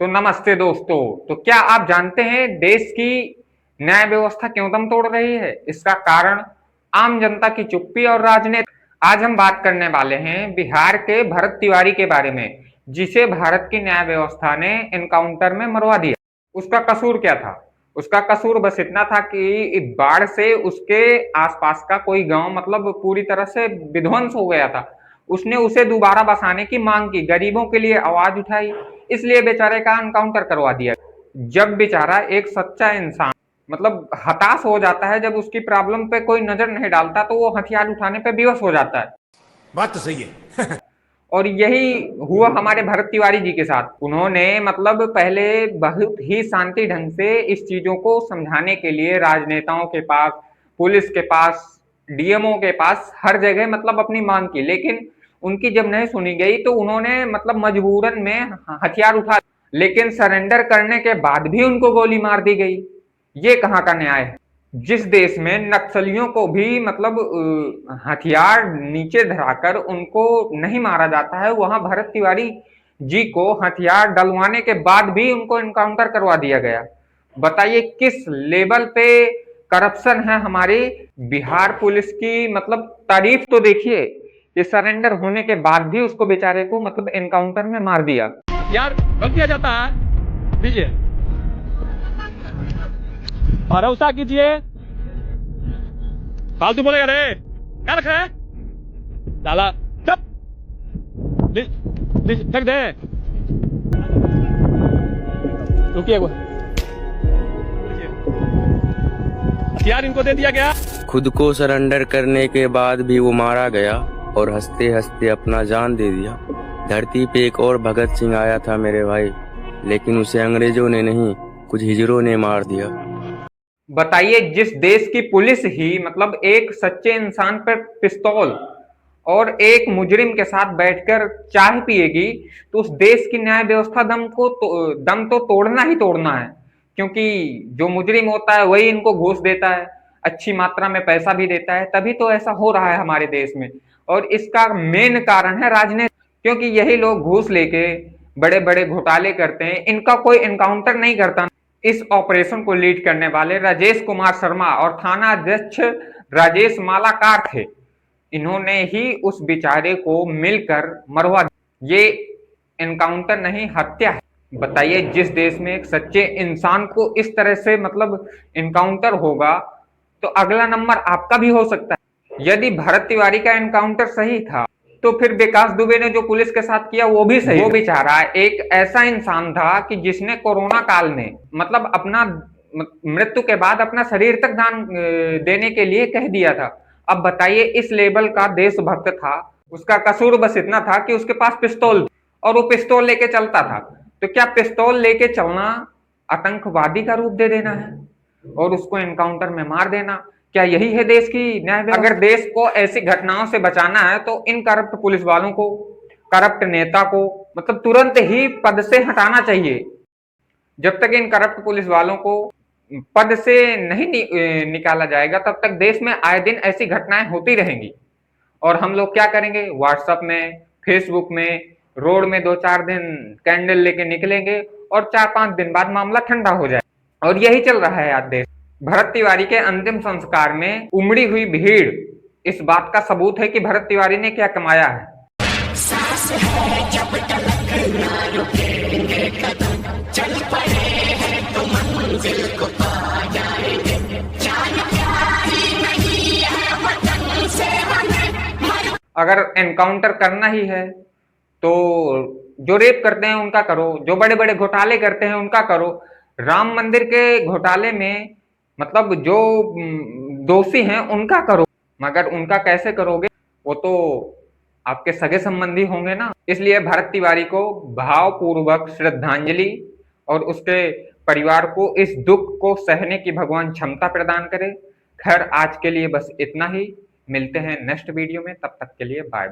तो नमस्ते दोस्तों। तो क्या आप जानते हैं देश की न्याय व्यवस्था क्यों दम तोड़ रही है? इसका कारण आम जनता की चुप्पी और राजनीति। आज हम बात करने वाले हैं बिहार के भरत तिवारी के बारे में, जिसे भारत की न्याय व्यवस्था ने एनकाउंटर में मरवा दिया। उसका कसूर क्या था? उसका कसूर बस इतना था कि बाढ़ से उसके आसपास का कोई गांव मतलब पूरी तरह से विध्वंस हो गया था। उसने उसे दोबारा बसाने की मांग की, गरीबों के लिए आवाज उठाई, इसलिए बेचारे का एनकाउंटर करवा दिया। जब बेचारा एक सच्चा इंसान मतलब हताश हो जाता है, जब उसकी प्रॉब्लम पे कोई नजर नहीं डालता, तो वो हथियार उठाने पे विवश हो जाता है। बात तो सही है। और यही हुआ हमारे भरत तिवारी जी के साथ। उन्होंने मतलब पहले बहुत ही शांति ढंग से इस चीजों को समझाने के लिए राजनेताओं के पास, पुलिस के पास, डीएमओ के पास, हर जगह मतलब अपनी मांग की, लेकिन उनकी जब नहीं सुनी गई तो उन्होंने मतलब मजबूरन में हथियार उठा, लेकिन सरेंडर करने के बाद भी उनको गोली मार दी गई। ये कहाँ का न्याय है? जिस देश में नक्सलियों को भी मतलब हथियार नीचे धराकर उनको नहीं मारा जाता है, वहां भरत तिवारी जी को हथियार डलवाने के बाद भी उनको एनकाउंटर करवा दिया गया। बताइए किस लेवल पे करप्शन है हमारी बिहार पुलिस की। मतलब तारीफ तो देखिए, ये सरेंडर होने के बाद भी उसको बेचारे को मतलब एनकाउंटर में मार दिया। यार रख दिया जाता है, दीजिए भरोसा कीजिए। फालतू बोलेगा रे, क्या रखा है साला? चुप, फेंक दे। रुकिए, हथियार इनको दे दिया गया। खुद को सरेंडर करने के बाद भी वो मारा गया और हंसते हंसते अपना जान दे दिया। धरती पे एक और भगत सिंह आया था मेरे भाई, लेकिन उसे अंग्रेजों ने नहीं, कुछ हिजड़ों ने मार दिया। बताइए जिस देश की पुलिस ही मतलब एक सच्चे इंसान पर पिस्तौल और एक मुजरिम के साथ बैठकर चाय पिएगी, तो उस देश की न्याय व्यवस्था दम तो तोड़ना ही तोड़ना है। क्योंकि जो मुजरिम होता है वही इनको घूस देता है, अच्छी मात्रा में पैसा भी देता है, तभी तो ऐसा हो रहा है हमारे देश में। और इसका मेन कारण है राजनीति, क्योंकि यही लोग घूस लेके बड़े बड़े घोटाले करते हैं, इनका कोई एनकाउंटर नहीं करता। इस ऑपरेशन को लीड करने वाले राजेश कुमार शर्मा और थाना अध्यक्ष राजेश मालाकार थे। इन्होंने ही उस बेचारे को मिलकर मरवा दिया। ये एनकाउंटर नहीं, हत्या है। बताइए जिस देश में एक सच्चे इंसान को इस तरह से मतलब एनकाउंटर होगा, तो अगला नंबर आपका भी हो सकता है। यदि भरत तिवारी का एनकाउंटर सही था, तो फिर विकास दुबे ने जो पुलिस के साथ किया वो भी सही। वो बेचारा एक ऐसा इंसान था कि जिसने कोरोना काल में मतलब अपना मृत्यु के बाद अपना शरीर तक दान देने के लिए कह दिया था। अब बताइए इस लेवल का देशभक्त था, उसका कसूर बस इतना था कि उसके पास पिस्तौल और वो पिस्तौल लेके चलता था। तो क्या पिस्तौल लेके चलना आतंकवादी का रूप दे देना है और उसको एनकाउंटर में मार देना? क्या यही है देश की न्याय व्यवस्था? अगर देश को ऐसी घटनाओं से बचाना है तो इन करप्ट पुलिस वालों को, करप्ट नेता को मतलब तुरंत ही पद से हटाना चाहिए। जब तक इन करप्ट पुलिस वालों को पद से नहीं निकाला जाएगा, तब तक देश में आए दिन ऐसी घटनाएं होती रहेंगी। और हम लोग क्या करेंगे? व्हाट्सएप में, फेसबुक में, रोड में 2-4 दिन कैंडल लेके निकलेंगे और 4-5 दिन बाद मामला ठंडा हो जाए। और यही चल रहा है आज देश। भरत तिवारी के अंतिम संस्कार में उमड़ी हुई भीड़ इस बात का सबूत है कि भरत तिवारी ने क्या कमाया है। सांस है जब तक ना रुकेंगे कदम, चल पड़े हैं तो मंजिल को पा जाएंगे। जान प्यारी नहीं है वतन से हमें। अगर एनकाउंटर करना ही है तो जो रेप करते हैं उनका करो, जो बड़े बड़े घोटाले करते हैं उनका करो। राम मंदिर के घोटाले में मतलब जो दोषी हैं उनका करो, मगर उनका कैसे करोगे? वो तो आपके सगे संबंधी होंगे ना। इसलिए भरत तिवारी को भावपूर्वक श्रद्धांजलि, और उसके परिवार को इस दुख को सहने की भगवान क्षमता प्रदान करे। खैर आज के लिए बस इतना ही, मिलते हैं नेक्स्ट वीडियो में, तब तक के लिए बाय।